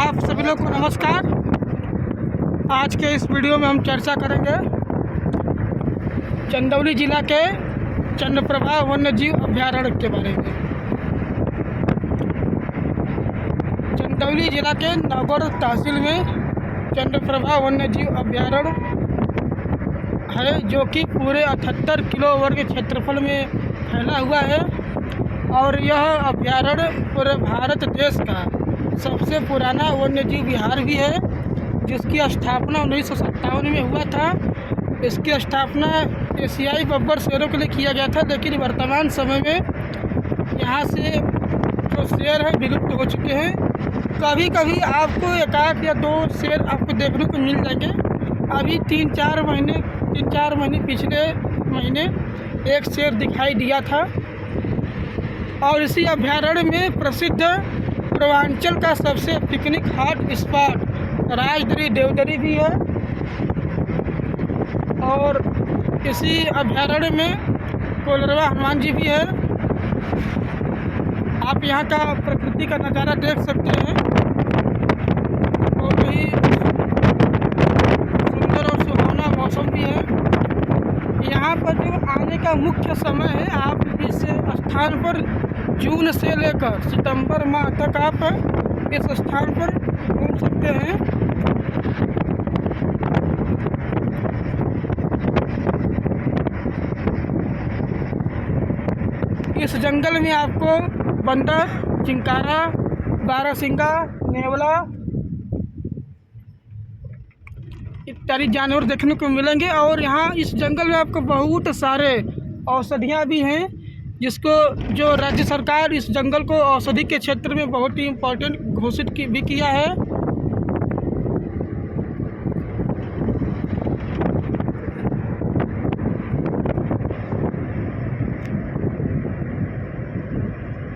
आप सभी लोग को नमस्कार। आज के इस वीडियो में हम चर्चा करेंगे चंदौली जिला के चंद्रप्रभा वन्यजीव अभयारण्य के बारे में। चंदौली जिला के नौगढ़ तहसील में चंद्रप्रभा वन्यजीव अभयारण्य है, जो कि पूरे 78 किलो वर्ग क्षेत्रफल में फैला हुआ है और यह अभयारण्य पूरे भारत देश का सबसे पुराना वन्यजीव विहार भी है, जिसकी स्थापना 1957 में हुआ था। इसकी स्थापना एशियाई बब्बर शेरों के लिए किया गया था, लेकिन वर्तमान समय में यहाँ से जो शेर हैं विलुप्त हो चुके हैं। कभी कभी आपको एकाध या दो शेर आपको देखने को मिल जाएंगे। अभी 3-4 महीने पिछले महीने एक शेर दिखाई दिया था। और इसी अभयारण्य में प्रसिद्ध पूर्वांचल का सबसे picnic hot spot Rajdari Devdari भी है। और इसी अभयारण्य में कोलरवा हनुमान जी भी है। आप यहाँ का प्रकृति का नज़ारा देख सकते हैं, बहुत ही सुंदर और सुहावना मौसम भी है। यहाँ पर जो आने का मुख्य समय है, आप इस स्थान पर जून से लेकर सितंबर माह तक आप इस स्थान पर घूम सकते हैं। इस जंगल में आपको बंदर, चिंकारा, बारहसिंगा, नेवला इत्यादि जानवर देखने को मिलेंगे। और यहाँ इस जंगल में आपको बहुत सारे औषधियाँ भी हैं, जिसको जो राज्य सरकार इस जंगल को औषधि के क्षेत्र में बहुत ही इम्पोर्टेंट घोषित भी किया है।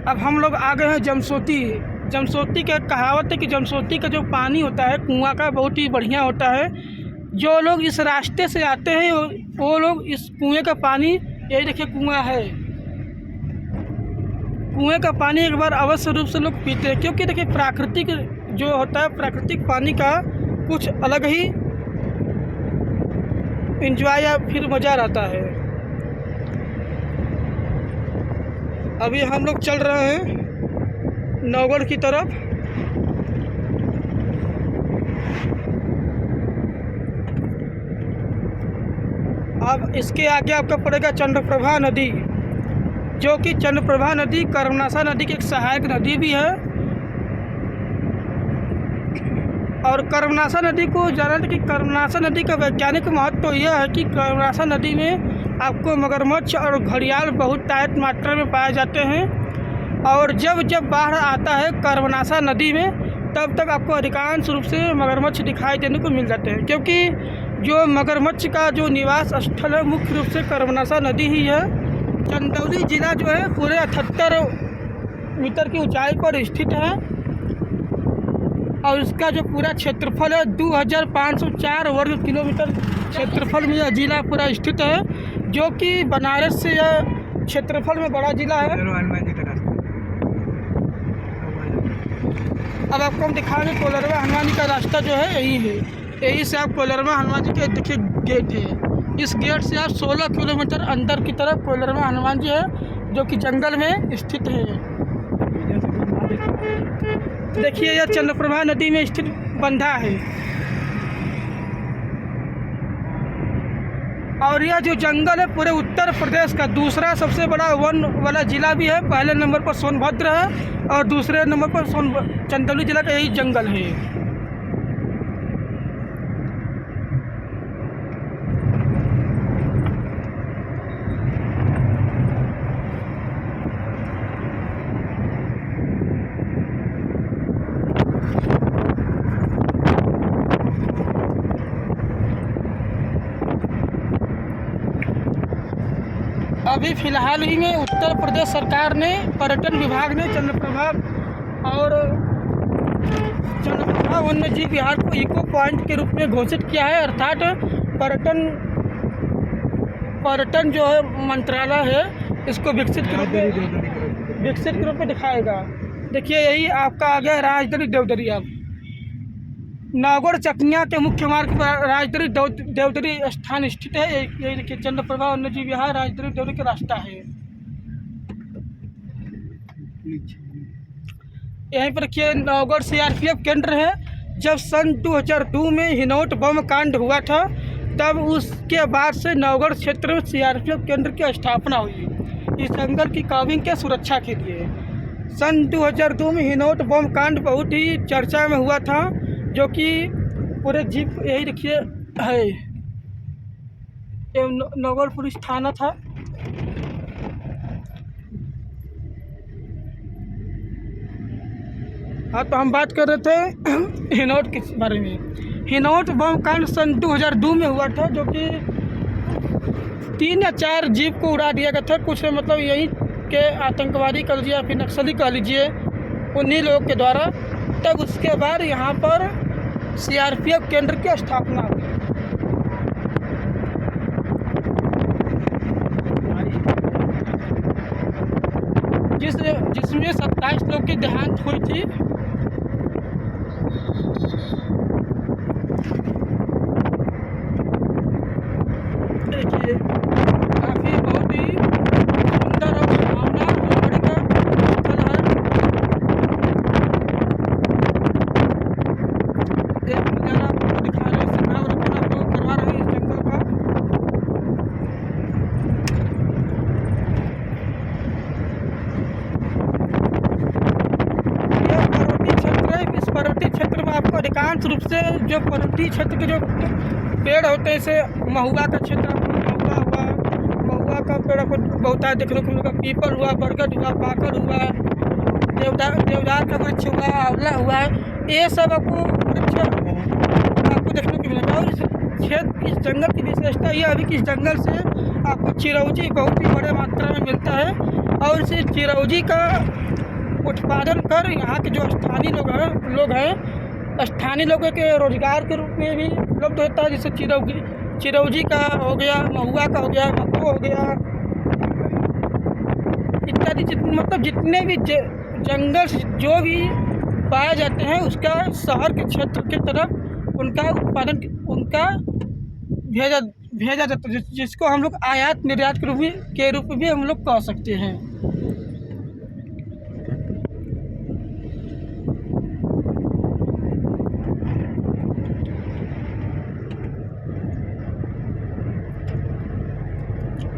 अब हम लोग आ गए हैं जमसोती का कहावत है कि जमसोती का जो पानी होता है कुआं का, बहुत ही बढ़िया होता है। जो लोग इस रास्ते से आते हैं वो लोग इस कुएं का पानी, यही देखिए कुआं है, कुएं का पानी एक बार अवश्य रूप से लोग पीते हैं, क्योंकि देखिए प्राकृतिक जो होता है, प्राकृतिक पानी का कुछ अलग ही एंजॉय या फिर मज़ा रहता है। अभी हम लोग चल रहे हैं नौगढ़ की तरफ। अब इसके आगे आपका पड़ेगा चंद्रप्रभा नदी, जो कि चंद्रप्रभा नदी कर्मनासा नदी की एक सहायक नदी भी है। और कर्मनासा नदी को जाना कि कर्मनासा नदी का वैज्ञानिक महत्व तो यह है कि कर्मनासा नदी में आपको मगरमच्छ और घड़ियाल बहुत टाइट मात्रा में पाए जाते हैं। और जब बाढ़ आता है कर्मनासा नदी में, तब तक आपको अधिकांश रूप से मगरमच्छ दिखाई देने को मिल जाते हैं, क्योंकि जो मगरमच्छ का जो निवास स्थल है मुख्य रूप से कर्मनासा नदी ही है। चंदौली जिला जो है पूरे 78 मीटर की ऊंचाई पर स्थित है और इसका जो पूरा क्षेत्रफल है 2504 वर्ग किलोमीटर क्षेत्रफल में यह जिला पूरा स्थित है, जो कि बनारस से यह क्षेत्रफल में बड़ा जिला है। अब आपको हम दिखाएंगे कोलरवा हनुमान जी का रास्ता जो है यही है। यही से आप कोलरवा हनुमान जी के देखिए गेट है। इस गेट से आप 16 किलोमीटर अंदर की तरफ कोलरवा हनुमान जी है, जो कि जंगल में स्थित है। देखिए यह चंद्रप्रभा नदी में स्थित बंधा है। और यह जो जंगल है पूरे उत्तर प्रदेश का दूसरा सबसे बड़ा वन वाला जिला भी है। पहले नंबर पर सोनभद्र है और दूसरे नंबर पर चंदौली जिला का यही जंगल है। अभी फ़िलहाल ही में उत्तर प्रदेश सरकार ने, पर्यटन विभाग ने चंद्रप्रभा वन्यजीव विहार को इको पॉइंट के रूप में घोषित किया है। अर्थात पर्यटन जो है मंत्रालय है इसको विकसित के रूप में दिखाएगा। देखिए यही आपका आ गया राजदरी देवदरी। आप नागौर चकनिया के मुख्य मार्ग पर राजदरी देवदरी स्थान स्थित है। ये देखिए चंद्रप्रभा वन्यजीव विहार राजदरी देवदरी का रास्ता है। यहीं पर देखिए नागौर सीआरपीएफ केंद्र है। जब सन 2002 में हिनौट बम कांड हुआ था, तब उसके बाद से नागौर क्षेत्र में सीआरपीएफ केंद्र की स्थापना हुई इस जंगल की काविंग के सुरक्षा के लिए। सन 2002 में हिनौट बम कांड बहुत ही चर्चा में हुआ था, जो कि पूरे जीप यही देखिए है, ये नागौर पुलिस थाना था। हाँ, तो हम बात कर रहे थे हिनौट के बारे में। हिनौट बम कांड सन 2002 में हुआ था, जो कि 3 या 4 जीप को उड़ा दिया गया था। कुछ मतलब यही के आतंकवादी कह लीजिए या फिर नक्सली कह लीजिए, उन्हीं लोगों के द्वारा। तब उसके बाद यहाँ पर सीआरपीएफ केंद्र की स्थापना हुई। जिसमें 27 लोग की देहांत हुई थी। देखिए काफ़ी बहुत ही सुंदर और सुहावना लोहड़ी का स्थल है। एक नज़ारा आपको दिखा रहे हैं, संग्रहावलोकन आपको करवा रहे हैं इस जंगल का। यह पर्वतीय क्षेत्र है। इस पर्वतीय क्षेत्र में आपको अधिकांश रूप से जो पर्वतीय क्षेत्र के जो पेड़ होते हैं, जैसे महुआ का क्षेत्र, महुआ का पेड़ आपको बहुत है देखने को मिलेगा। पीपल हुआ, बरगद हुआ, पाकड़ हुआ, देवदार का वृक्ष हुआ, आंवला हुआ, ये सब आपको वृक्ष आपको देखने को मिलेगा। और इस जंगल की विशेषता यह है कि इस जंगल से आपको चिरौंजी बहुत ही बड़े मात्रा में मिलता है। और इस चिरौंजी का उत्पादन कर यहाँ के जो स्थानीय लोग हैं स्थानीय लोगों के रोजगार के रूप में भी उपलब्ध होता है। जैसे चिरौंजी का हो गया, महुआ का हो गया, मक्को हो गया इत्यादि। मतलब जितने भी जंगल जो भी पाए जाते हैं, उसका शहर के क्षेत्र की तरफ उनका उत्पादन भेजा जाता है, जिसको हम लोग आयात निर्यात के रूप में भी हम लोग कह सकते हैं।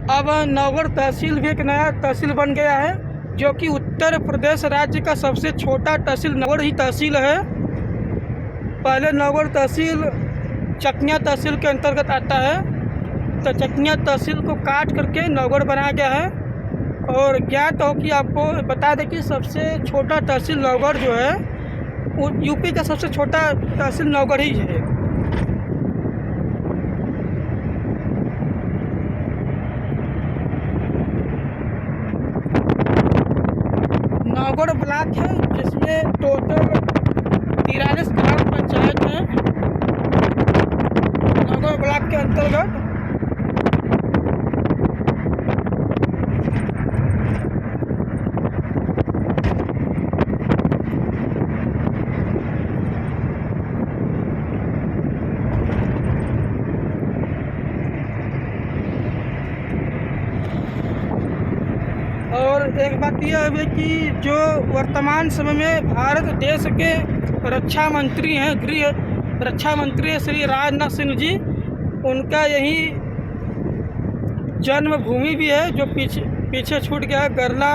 अब नागौर तहसील भी एक नया तहसील बन गया है, जो कि उत्तर प्रदेश राज्य का सबसे छोटा तहसील नागौर ही तहसील है। पहले नागौर तहसील चकनिया तहसील के अंतर्गत आता है, तो चकनिया तहसील को काट करके नागौर बनाया गया है। और ज्ञात हो कि आपको बता दें कि सबसे छोटा तहसील नागौर जो है, वो यूपी का सबसे छोटा तहसील नागौर ही है। नागौर ब्लॉक है, जिसमें टोटल 43 ग्राम पंचायत है नागौर ब्लॉक के अंतर्गत। और एक बात यह है कि जो वर्तमान समय में भारत देश के रक्षा मंत्री हैं, गृह रक्षा मंत्री श्री राजनाथ सिंह जी, उनका यही जन्मभूमि भी है, जो पीछे छूट गया। गरला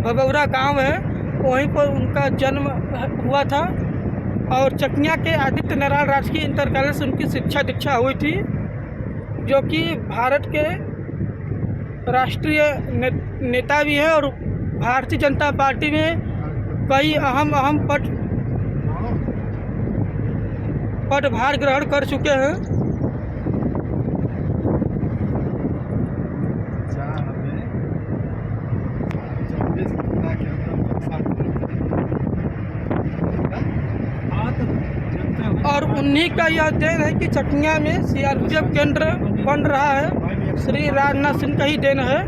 भगौरा गांव है, वहीं पर उनका जन्म हुआ था। और चकनिया के आदित्य नारायण राजकीय इंटर कॉलेज से उनकी शिक्षा दीक्षा हुई थी, जो कि भारत के राष्ट्रीय नेता भी है और भारतीय जनता पार्टी में कई अहम पदभार ग्रहण कर चुके हैं। और उन्हीं का यह देन है कि चकनिया में सीआरपीएफ केंद्र बन रहा है। श्री राजनाथ सिंह का ही देन है।